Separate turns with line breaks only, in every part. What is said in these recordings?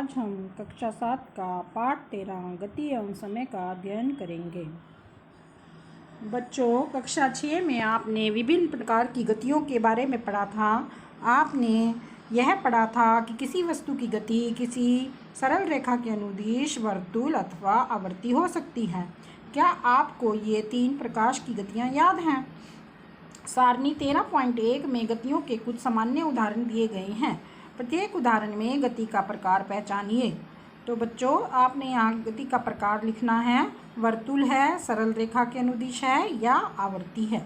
आज हम कक्षा 7 का पाठ 13 गति एवं समय का अध्ययन करेंगे। बच्चों, कक्षा 6 में आपने विभिन्न प्रकार की गतियों के बारे में पढ़ा था। आपने यह पढ़ा था कि किसी वस्तु की गति किसी सरल रेखा के अनुदिश, वर्तुल अथवा आवर्ती हो सकती है। क्या आपको ये 3 प्रकार की गतियाँ याद हैं? सारणी 13.1 में गतियों के कुछ सामान्य उदाहरण दिए गए हैं। प्रत्येक उदाहरण में गति का प्रकार पहचानिए। तो बच्चों, आपने यहाँ गति का प्रकार लिखना है। वर्तुल है, सरल रेखा के अनुदिश है या आवर्ती है।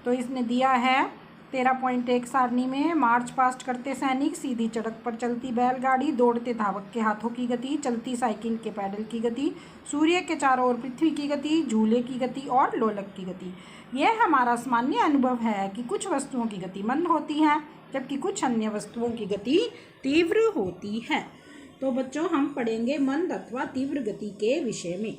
तो इसने दिया है 13.1 सारणी में मार्च पास्ट करते सैनिक, सीधी सड़क पर चलती बैलगाड़ी, दौड़ते धावक के हाथों की गति, चलती साइकिल के पैडल की गति, सूर्य के चारों ओर पृथ्वी की गति, झूले की गति और लोलक की गति। यह हमारा सामान्य अनुभव है कि कुछ वस्तुओं की गति मंद होती है जबकि कुछ अन्य वस्तुओं की गति तीव्र होती है। तो बच्चों, हम पढ़ेंगे मंद अथवा तीव्र गति के विषय में।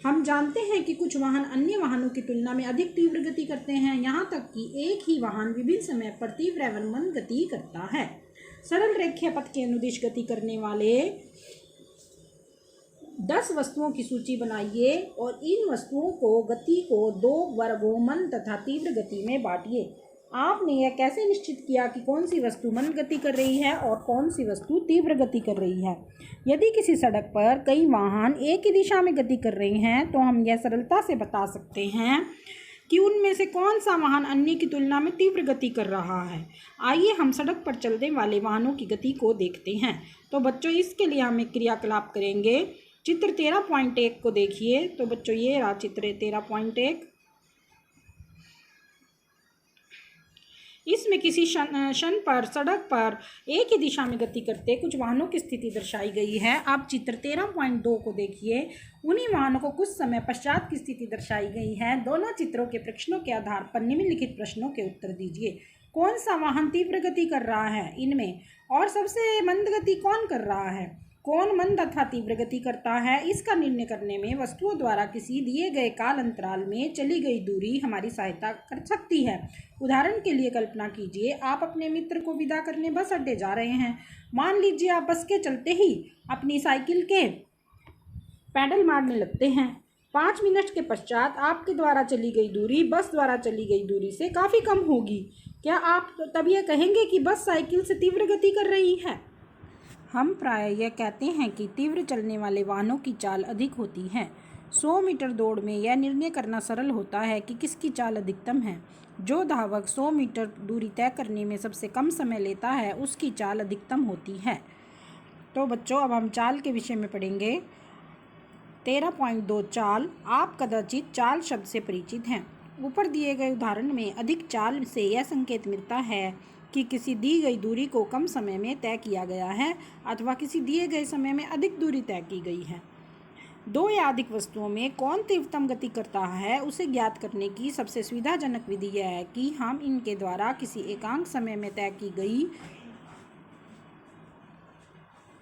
हम जानते हैं कि कुछ वाहन अन्य वाहनों की तुलना में अधिक तीव्र गति करते हैं, यहाँ तक कि एक ही वाहन विभिन्न समय पर तीव्र एवं मंद गति करता है। सरल रेखीय पथ के अनुदिश गति करने वाले 10 वस्तुओं की सूची बनाइए और इन वस्तुओं को गति को 2 वर्गों मंद तथा तीव्र गति में बांटिए। आपने यह कैसे निश्चित किया कि कौन सी वस्तु मंद गति कर रही है और कौन सी वस्तु तीव्र गति कर रही है? यदि किसी सड़क पर कई वाहन एक ही दिशा में गति कर रहे हैं तो हम यह सरलता से बता सकते हैं कि उनमें से कौन सा वाहन अन्य की तुलना में तीव्र गति कर रहा है। आइए हम सड़क पर चलने वाले वाहनों की गति को देखते हैं। तो बच्चों, इसके लिए हम एक क्रियाकलाप करेंगे। चित्र 13.1 को देखिए। तो बच्चों, ये रहा चित्र 13.1। इसमें किसी क्षण पर सड़क पर एक ही दिशा में गति करते कुछ वाहनों की स्थिति दर्शाई गई है। आप चित्र 13.2 को देखिए। उन्हीं वाहनों को कुछ समय पश्चात की स्थिति दर्शाई गई है। दोनों चित्रों के प्रश्नों के आधार पर निम्नलिखित प्रश्नों के उत्तर दीजिए। कौन सा वाहन तीव्र गति कर रहा है इनमें, और सबसे मंद गति कौन कर रहा है? कौन मंद अथवा तीव्र गति करता है? इसका निर्णय करने में वस्तुओं द्वारा किसी दिए गए काल अंतराल में चली गई दूरी हमारी सहायता कर सकती है। उदाहरण के लिए कल्पना कीजिए, आप अपने मित्र को विदा करने बस अड्डे जा रहे हैं। मान लीजिए आप बस के चलते ही अपनी साइकिल के पैडल मारने लगते हैं। 5 मिनट के पश्चात आपके द्वारा चली गई दूरी बस द्वारा चली गई दूरी से काफ़ी कम होगी। क्या आप तब यह कहेंगे कि बस साइकिल से तीव्र गति कर रही है? हम प्रायः यह कहते हैं कि तीव्र चलने वाले वाहनों की चाल अधिक होती है। 100 मीटर दौड़ में यह निर्णय करना सरल होता है कि किसकी चाल अधिकतम है। जो धावक 100 मीटर दूरी तय करने में सबसे कम समय लेता है उसकी चाल अधिकतम होती है। तो बच्चों, अब हम चाल के विषय में पढ़ेंगे। 13.2 चाल। आप कदाचित चाल शब्द से परिचित हैं। ऊपर दिए गए उदाहरण में अधिक चाल से यह संकेत मिलता है कि किसी दी गई दूरी को कम समय में तय किया गया है अथवा किसी दिए गए समय में अधिक दूरी तय की गई है। 2 या अधिक वस्तुओं में कौन तीव्रतम गति करता है उसे ज्ञात करने की सबसे सुविधाजनक विधि यह है कि हम इनके द्वारा किसी एकांक समय में तय की गई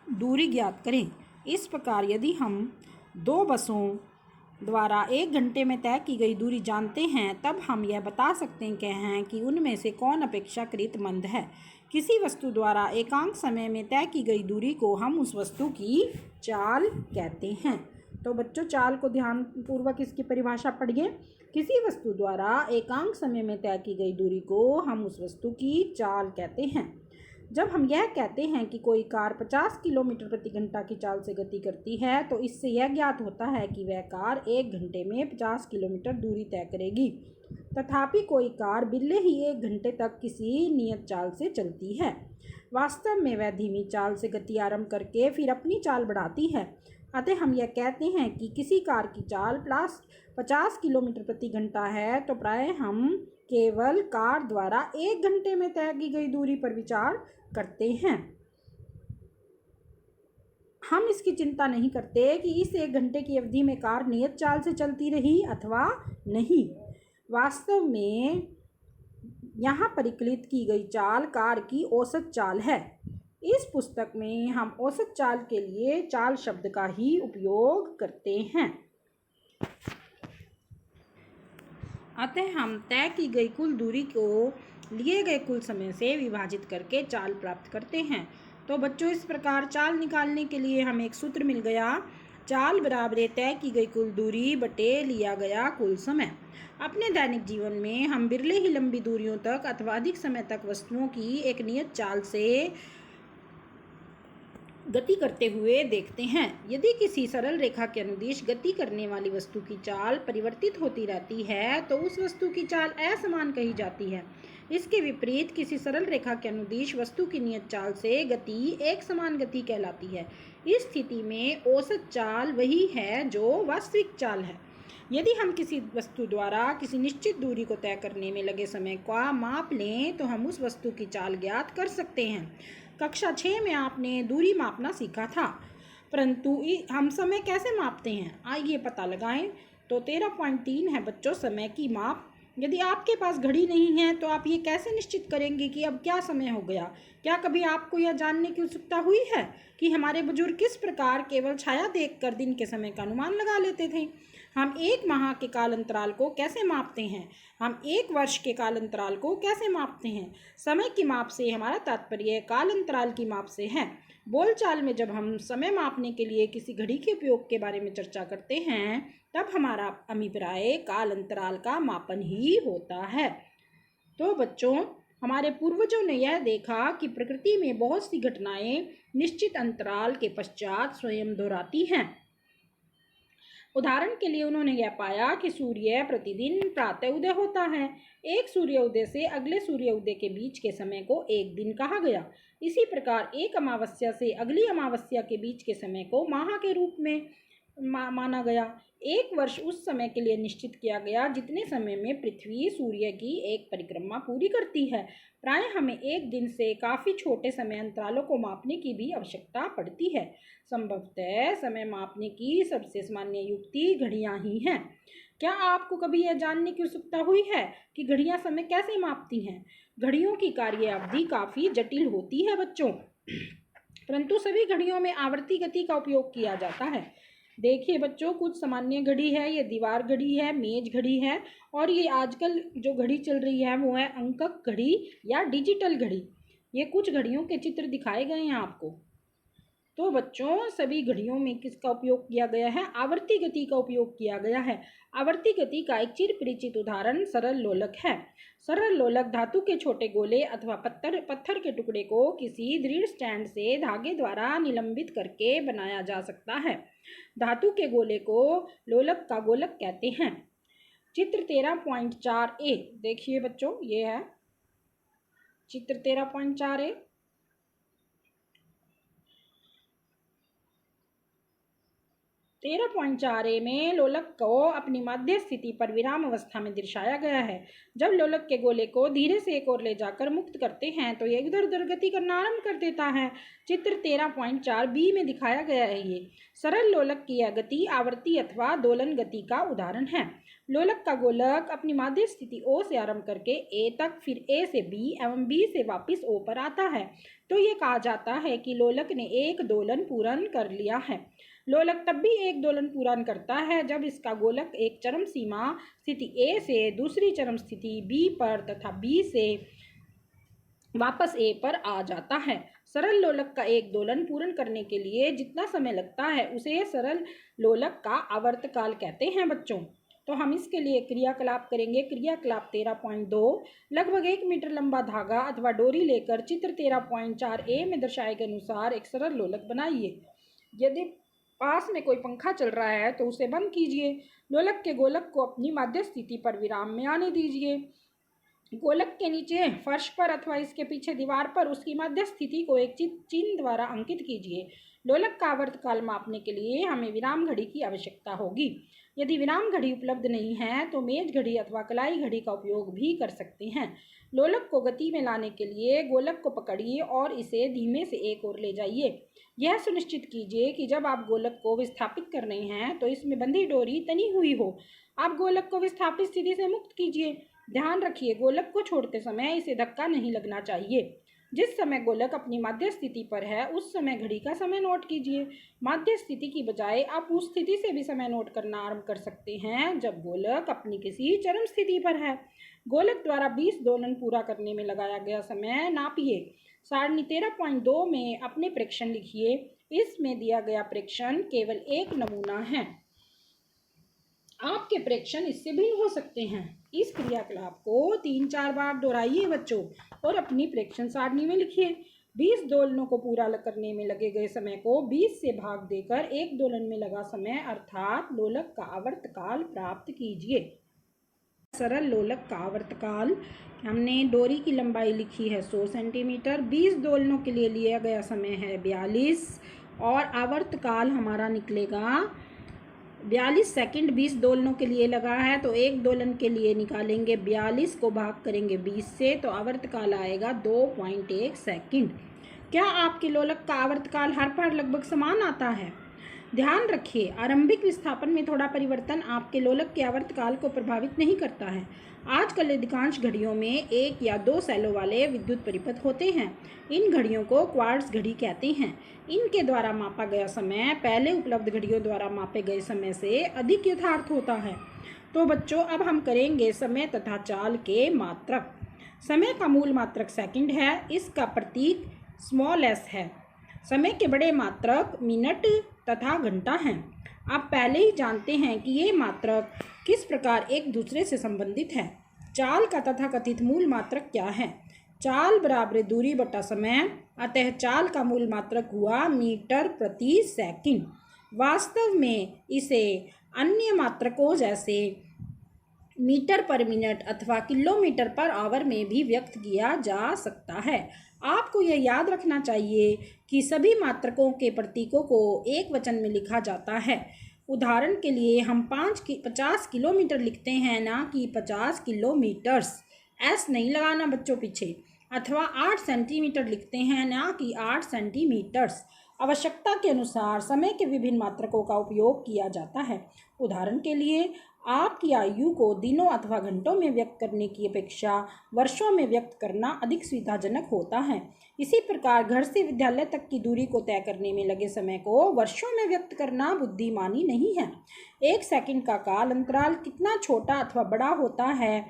दूरी ज्ञात करें। इस प्रकार यदि हम 2 बसों द्वारा 1 घंटे में तय की गई दूरी जानते हैं तब हम यह बता सकते हैं कि उनमें से कौन अपेक्षाकृत मंद है। किसी वस्तु द्वारा एकांक समय में तय की गई दूरी को हम उस वस्तु की चाल कहते हैं। तो बच्चों, चाल को ध्यानपूर्वक इसकी परिभाषा पढ़िए। किसी वस्तु द्वारा एकांक समय में तय की गई दूरी को हम उस वस्तु की चाल कहते हैं। जब हम यह कहते हैं कि कोई कार 50 किलोमीटर प्रति घंटा की चाल से गति करती है तो इससे यह ज्ञात होता है कि वह कार 1 घंटे में 50 किलोमीटर दूरी तय करेगी। तथापि कोई कार बिल्ले ही 1 घंटे तक किसी नियत चाल से चलती है। वास्तव में वह धीमी चाल से गति आरंभ करके फिर अपनी चाल बढ़ाती है। अतः हम यह कहते हैं कि किसी कार की चाल 50 किलोमीटर प्रति घंटा है तो प्रायः हम केवल कार द्वारा 1 घंटे में तय की गई दूरी पर विचार करते हैं। हम इसकी चिंता नहीं करते कि इस 1 घंटे की अवधि में कार नियत चाल से चलती रही अथवा नहीं। वास्तव में यहाँ परिकलित की गई चाल कार की औसत चाल है। इस पुस्तक में हम औसत चाल के लिए चाल शब्द का ही उपयोग करते हैं। अतः हम तय की गई कुल दूरी को लिए गए कुल समय से विभाजित करके चाल प्राप्त करते हैं। तो बच्चों इस प्रकार चाल निकालने के लिए हमें एक सूत्र मिल गया, चाल बराबर तय की गई कुल दूरी बटे लिया गया कुल समय। अपने दैनिक जीवन में हम बिरले ही लंबी दूरियों तक अथवा अधिक समय तक वस्तुओं की एक नियत चाल से गति करते हुए देखते हैं। यदि किसी सरल रेखा के अनुदिश गति करने वाली वस्तु की चाल परिवर्तित होती रहती है तो उस वस्तु की चाल असमान कही जाती है। इसके विपरीत किसी सरल रेखा के अनुदिश वस्तु की नियत चाल से गति एक समान गति कहलाती है। इस स्थिति में औसत चाल वही है जो वास्तविक चाल है। यदि हम किसी वस्तु द्वारा किसी निश्चित दूरी को तय करने में लगे समय का माप लें तो हम उस वस्तु की चाल ज्ञात कर सकते हैं। कक्षा 6 में आपने दूरी मापना सीखा था, परंतु हम समय कैसे मापते हैं आइए पता लगाएं। तो 13.3 है बच्चों समय की माप। यदि आपके पास घड़ी नहीं है तो आप ये कैसे निश्चित करेंगे कि अब क्या समय हो गया? क्या कभी आपको यह जानने की उत्सुकता हुई है कि हमारे बुजुर्ग किस प्रकार केवल छाया देखकर दिन के समय का अनुमान लगा लेते थे? हम एक माह के काल अंतराल को कैसे मापते हैं? हम एक वर्ष के काल अंतराल को कैसे मापते हैं? समय की माप से हमारा तात्पर्य काल अंतराल की माप से है। बोलचाल में जब हम समय मापने के लिए किसी घड़ी के उपयोग के बारे में चर्चा करते हैं तब हमारा अभिप्राय काल अंतराल का मापन ही होता है। तो बच्चों हमारे पूर्वजों ने यह देखा कि प्रकृति में बहुत सी घटनाएं निश्चित अंतराल के पश्चात स्वयं दोहराती हैं। उदाहरण के लिए उन्होंने यह पाया कि सूर्य प्रतिदिन प्रातः उदय होता है। एक सूर्य उदय से अगले सूर्य उदय के बीच के समय को एक दिन कहा गया। इसी प्रकार एक अमावस्या से अगली अमावस्या के बीच के समय को माह के रूप में माना गया। एक वर्ष उस समय के लिए निश्चित किया गया जितने समय में पृथ्वी सूर्य की एक परिक्रमा पूरी करती है। प्राय हमें एक दिन से काफ़ी छोटे समय अंतरालों को मापने की भी आवश्यकता पड़ती है। संभवतः समय मापने की सबसे सामान्य युक्ति घड़ियां ही हैं। क्या आपको कभी यह जानने की उत्सुकता हुई है कि घड़ियां समय कैसे मापती हैं? घड़ियों की कार्य अवधि काफ़ी जटिल होती है बच्चों, परंतु सभी घड़ियों में आवर्ती गति का उपयोग किया जाता है। देखिए बच्चों, कुछ सामान्य घड़ी है, ये दीवार घड़ी है, मेज घड़ी है, और ये आजकल जो घड़ी चल रही है वो है अंकक घड़ी या डिजिटल घड़ी। ये कुछ घड़ियों के चित्र दिखाए गए हैं आपको। तो बच्चों सभी घड़ियों में किसका उपयोग किया गया है? आवर्ती गति का उपयोग किया गया है। आवर्ती गति का एक चिर परिचित उदाहरण सरल लोलक है। सरल लोलक धातु के छोटे गोले अथवा पत्थर के टुकड़े को किसी दृढ़ स्टैंड से धागे द्वारा निलंबित करके बनाया जा सकता है। धातु के गोले को लोलक का गोलक कहते हैं। चित्र 13.4a देखिए बच्चों, ये है चित्र 13.4a। 13.4a में लोलक को अपनी मध्य स्थिति पर विराम अवस्था में दर्शाया गया है। जब लोलक के गोले को धीरे से एक ओर ले जाकर मुक्त करते हैं तो यह इधर उधर गति करना आरंभ कर देता है। चित्र 13.4b में दिखाया गया है। ये सरल लोलक की यह गति आवर्ती अथवा दोलन गति का उदाहरण है। लोलक का गोलक अपनी माध्य स्थिति O से आरंभ करके A तक, फिर A से B एवं B से वापस O पर आता है तो ये कहा जाता है कि लोलक ने एक दोलन पूर्ण कर लिया है। लोलक तब भी एक दोलन पूर्ण करता है जब इसका गोलक एक चरम सीमा स्थिति A से दूसरी चरम स्थिति B पर तथा B से वापस A पर आ जाता है। सरल लोलक का एक दोलन पूर्ण करने के लिए जितना समय लगता है उसे सरल लोलक का आवर्तकाल कहते हैं बच्चों। तो हम इसके लिए क्रियाकलाप करेंगे। क्रियाकलाप 13.2 लगभग 1 मीटर लंबा धागा अथवा डोरी लेकर चित्र 13.4a में दर्शाए गए अनुसार एक सरल लोलक बनाइए। यदि पास में कोई पंखा चल रहा है तो उसे बंद कीजिए। लोलक के गोलक को अपनी मध्य स्थिति पर विराम में आने दीजिए। गोलक के नीचे फर्श पर अथवा इसके पीछे दीवार पर उसकी मध्य स्थिति को एक चिन्ह द्वारा अंकित कीजिए। लोलक का आवर्तकाल मापने के लिए हमें विराम घड़ी की आवश्यकता होगी। यदि विराम घड़ी उपलब्ध नहीं है तो मेज घड़ी अथवा कलाई घड़ी का उपयोग भी कर सकते हैं। लोलक को गति में लाने के लिए गोलक को पकड़िए और इसे धीमे से एक ओर ले जाइए। यह सुनिश्चित कीजिए कि जब आप गोलक को विस्थापित कर रहे हैं तो इसमें बंधी डोरी तनी हुई हो। आप गोलक को विस्थापित स्थिति से मुक्त कीजिए। ध्यान रखिए, गोलक को छोड़ते समय इसे धक्का नहीं लगना चाहिए। जिस समय गोलक अपनी मध्य स्थिति पर है उस समय घड़ी का समय नोट कीजिए। मध्य स्थिति की बजाय आप उस स्थिति से भी समय नोट करना आरंभ कर सकते हैं जब गोलक अपनी किसी चरम स्थिति पर है। गोलक द्वारा 20 दोलन पूरा करने में लगाया गया समय नापिए। सारणी 13.2 में अपने प्रेक्षण लिखिए। इसमें दिया गया प्रेक्षण केवल एक नमूना है। आपके प्रेक्षण इससे भिन्न हो सकते हैं। इस क्रियाकलाप को 3-4 बार दोहराइए बच्चों और अपनी प्रेक्षण सारणी में लिखिए। 20 दोलनों को पूरा करने में लगे गए समय को 20 से भाग देकर एक दोलन में लगा समय अर्थात लोलक का आवर्तकाल प्राप्त कीजिए। सरल लोलक का आवर्तकाल, हमने डोरी की लंबाई लिखी है 100 सेंटीमीटर, 20 दोलनों के लिए लिया गया समय है 42 और आवर्तकाल हमारा निकलेगा 42 सेकंड। 20 दोलनों के लिए लगा है तो एक दोलन के लिए निकालेंगे 42 को भाग करेंगे 20 से तो आवर्तकाल आएगा 2.1 सेकंड। क्या आपके लोलक का आवर्तकाल हर बार लगभग समान आता है? ध्यान रखिए, आरंभिक विस्थापन में थोड़ा परिवर्तन आपके लोलक के आवर्तकाल को प्रभावित नहीं करता है। आजकल अधिकांश घड़ियों में 1 या 2 सेलों वाले विद्युत परिपथ होते हैं। इन घड़ियों को क्वार्ट्ज घड़ी कहते हैं। इनके द्वारा मापा गया समय पहले उपलब्ध घड़ियों द्वारा मापे गए समय से अधिक यथार्थ होता है। तो बच्चों, अब हम करेंगे समय तथा चाल के मात्रक। समय का मूल मात्रक सेकंड है, इसका प्रतीक s है। समय के बड़े मात्रक मिनट तथा घंटा हैं। आप पहले ही जानते हैं कि ये मात्रक किस प्रकार एक दूसरे से संबंधित है। चाल का तथाकथित मूल मात्रक क्या है? चाल बराबर दूरी बटा समय, अतः चाल का मूल मात्रक हुआ मीटर प्रति सेकंड। वास्तव में इसे अन्य मात्रकों जैसे मीटर पर मिनट अथवा किलोमीटर पर आवर में भी व्यक्त किया जा सकता है। आपको यह याद रखना चाहिए कि सभी मात्रकों के प्रतीकों को एक वचन में लिखा जाता है। उदाहरण के लिए हम 50 किलोमीटर लिखते हैं, ना कि 50 किलोमीटर्स। एस नहीं लगाना बच्चों पीछे। अथवा 8 सेंटीमीटर लिखते हैं, ना कि 8 सेंटीमीटर्स। आवश्यकता के अनुसार समय के विभिन्न मात्रकों का उपयोग किया जाता है। उदाहरण के लिए आपकी आयु को दिनों अथवा घंटों में व्यक्त करने की अपेक्षा वर्षों में व्यक्त करना अधिक सुविधाजनक होता है। इसी प्रकार घर से विद्यालय तक की दूरी को तय करने में लगे समय को वर्षों में व्यक्त करना बुद्धिमानी नहीं है। 1 सेकंड का काल अंतराल कितना छोटा अथवा बड़ा होता है?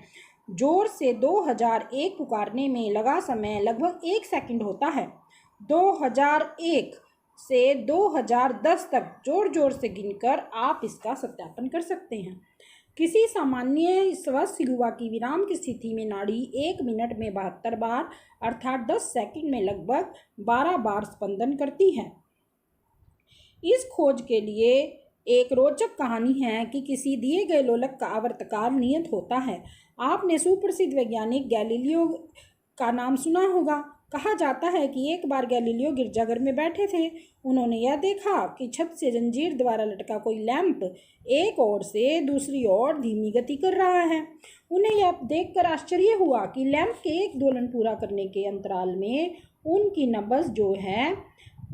जोर से 2001 पुकारने में लगा समय लगभग 1 सेकंड होता है। 2001 से 2010 तक जोर जोर से गिनकर आप इसका सत्यापन कर सकते हैं। किसी सामान्य स्वस्थ युवा की विराम की स्थिति में नाड़ी 1 मिनट में 72 बार अर्थात 10 सेकंड में लगभग 12 बार स्पंदन करती है। इस खोज के लिए एक रोचक कहानी है कि किसी दिए गए लोलक का आवर्तकाल नियत होता है। आपने सुप्रसिद्ध वैज्ञानिक गैलीलियो का नाम सुना होगा। कहा जाता है कि एक बार गैलीलियो गिरजाघर में बैठे थे। उन्होंने यह देखा कि छत से जंजीर द्वारा लटका कोई लैंप एक ओर से दूसरी ओर धीमी गति कर रहा है। उन्हें यह देखकर आश्चर्य हुआ कि लैंप के एक दोलन पूरा करने के अंतराल में उनकी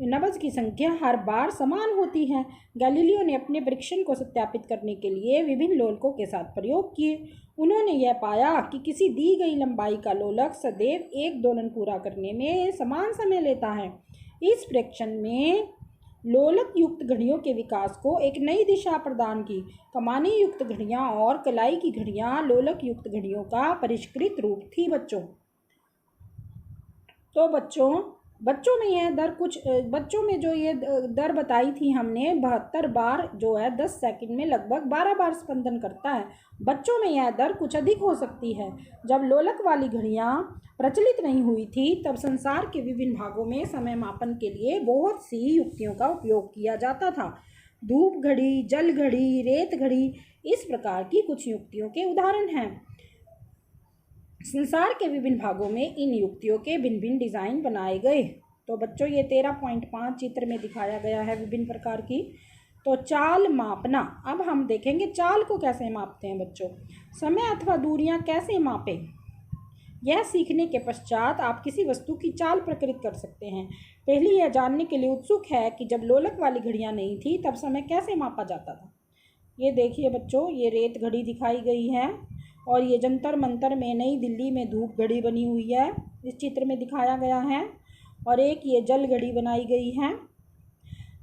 नब्ज की संख्या हर बार समान होती है। गैलीलियो ने अपने परीक्षण को सत्यापित करने के लिए विभिन्न लोलकों के साथ प्रयोग किए। उन्होंने यह पाया कि किसी दी गई लंबाई का लोलक सदैव एक दोलन पूरा करने में समान समय लेता है। इस परीक्षण में लोलक युक्त घड़ियों के विकास को एक नई दिशा प्रदान की। कमानी युक्त घड़ियां और कलाई की घड़ियां लोलक युक्त घड़ियों का परिष्कृत रूप थी बच्चों। तो बच्चों में जो ये दर बताई थी हमने 72 बार जो है 10 सेकंड में लगभग 12 बार स्पंदन करता है। बच्चों में यह दर कुछ अधिक हो सकती है। जब लोलक वाली घड़ियां प्रचलित नहीं हुई थी तब संसार के विभिन्न भागों में समय मापन के लिए बहुत सी युक्तियों का उपयोग किया जाता था। धूप घड़ी, जल घड़ी, रेत घड़ी, इस प्रकार की कुछ युक्तियों के उदाहरण हैं। संसार के विभिन्न भागों में इन युक्तियों के भिन्न भिन्न डिज़ाइन बनाए गए। तो बच्चों ये 13.5 चित्र में दिखाया गया है विभिन्न प्रकार की। तो चाल मापना, अब हम देखेंगे चाल को कैसे मापते हैं बच्चों। समय अथवा दूरियां कैसे मापें, यह सीखने के पश्चात आप किसी वस्तु की चाल प्रकृत कर सकते हैं। पहले यह जानने के लिए उत्सुक है कि जब लोलक वाली घड़ियां नहीं थी तब समय कैसे मापा जाता था। ये देखिए बच्चों, ये रेत घड़ी दिखाई गई है और ये जंतर मंतर में नई दिल्ली में धूप घड़ी बनी हुई है, इस चित्र में दिखाया गया है। और एक ये जल घड़ी बनाई गई है।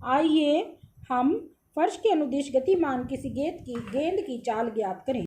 आइए हम फर्श के अनुदिश गतिमान किसी गेंद की चाल ज्ञात करें।